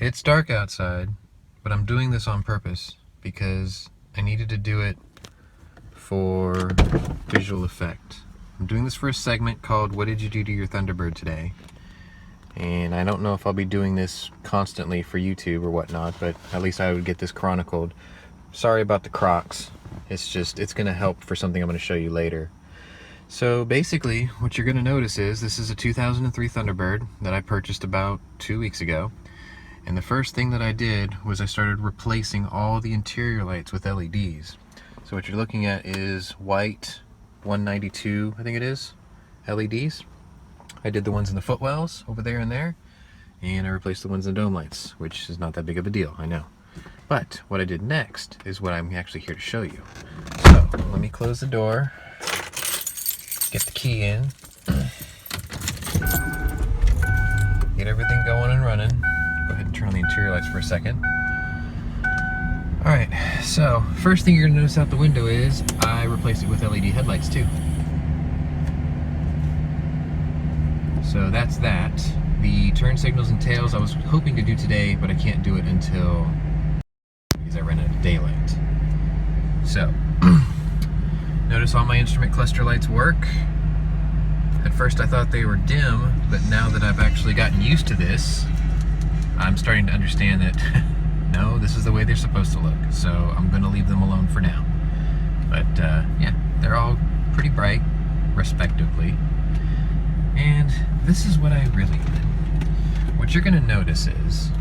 It's dark outside, but I'm doing this on purpose because I needed to do it for visual effect. I'm doing this for a segment called What Did You Do to Your Thunderbird Today? And I don't know if I'll be doing this constantly for YouTube or whatnot, but at least I would get this chronicled. Sorry about the Crocs. It's gonna help for something I'm gonna show you later. So basically, what you're gonna notice is this is a 2003 Thunderbird that I purchased about 2 weeks ago. And the first thing that I did was I started replacing all the interior lights with LEDs. So what you're looking at is white 192, I think it is, LEDs. I did the ones in the footwells over there and there, and I replaced the ones in the dome lights, which is not that big of a deal, I know. But what I did next is what I'm actually here to show you. So let me close the door, get the key in, get everything going and running. Go ahead and turn on the interior lights for a second. Alright, so first thing you're going to notice out the window is I replaced it with LED headlights too. So that's that. The turn signals and tails I was hoping to do today, but I can't do it until because I ran out of daylight. So, notice all my instrument cluster lights work. At first I thought they were dim, but now that I've actually gotten used to this, I'm starting to understand that no, this is the way they're supposed to look. So I'm going to leave them alone for now. But yeah, they're all pretty bright, respectively. And this is what I really did. What you're going to notice is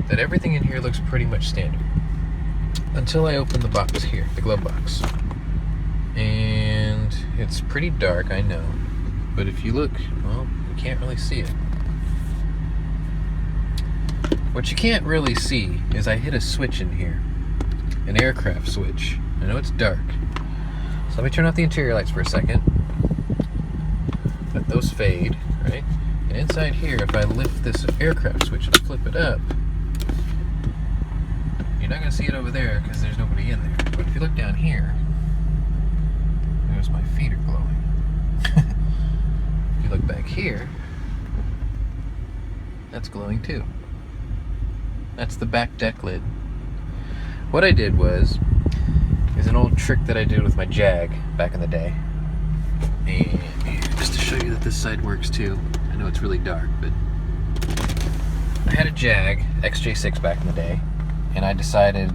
that everything in here looks pretty much standard. Until I open the box here, the glove box. And it's pretty dark, I know. But if you look, well, you can't really see it. What you can't really see is I hit a switch in here. An aircraft switch. I know it's dark. So let me turn off the interior lights for a second. Let those fade, right? And inside here, if I lift this aircraft switch and flip it up, you're not going to see it over there because there's nobody in there. But if you look down here, there's my feet are glowing. If you look back here, that's glowing too. That's the back deck lid. What I did is an old trick that I did with my Jag back in the day. And just to show you that this side works too. I know it's really dark, but I had a Jag XJ-6 back in the day, and I decided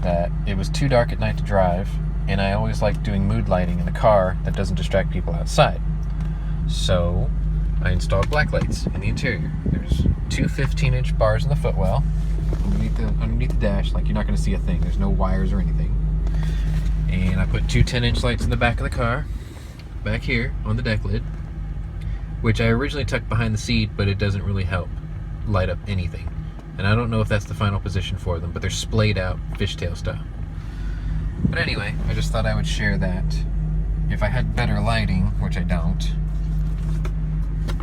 that it was too dark at night to drive, and I always like doing mood lighting in the car that doesn't distract people outside. So I installed Blacklights in the interior. There's two 15-inch bars in the footwell underneath the dash, like you're not going to see a thing. There's no wires or anything. And I put two 10-inch lights in the back of the car, back here on the deck lid, which I originally tucked behind the seat, but it doesn't really help light up anything. And I don't know if that's the final position for them, but they're splayed out fishtail style. But anyway, I just thought I would share that. If I had better lighting, which I don't,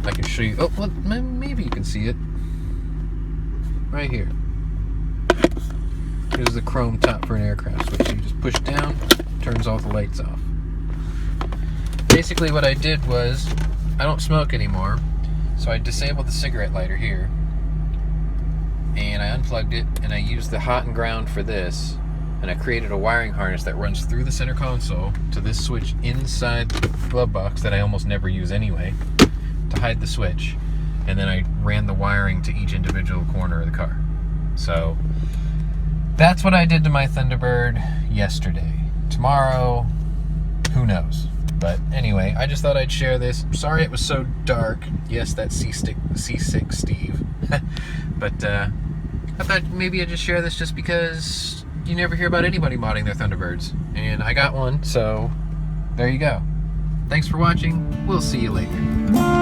I can show you. Oh, well, maybe you can see it right here. Here's the chrome top for an aircraft switch. You just push down, turns all the lights off. Basically what I did was, I don't smoke anymore, so I disabled the cigarette lighter here, and I unplugged it, and I used the hot and ground for this, and I created a wiring harness that runs through the center console to this switch inside the glove box that I almost never use anyway, to hide the switch, and then I ran the wiring to each individual corner of the car. So that's what I did to my Thunderbird yesterday. Tomorrow, who knows? But anyway, I just thought I'd share this. I'm sorry it was so dark. Yes, that's C6 Steve. But I thought maybe I'd just share this just because you never hear about anybody modding their Thunderbirds. And I got one, so there you go. Thanks for watching. We'll see you later.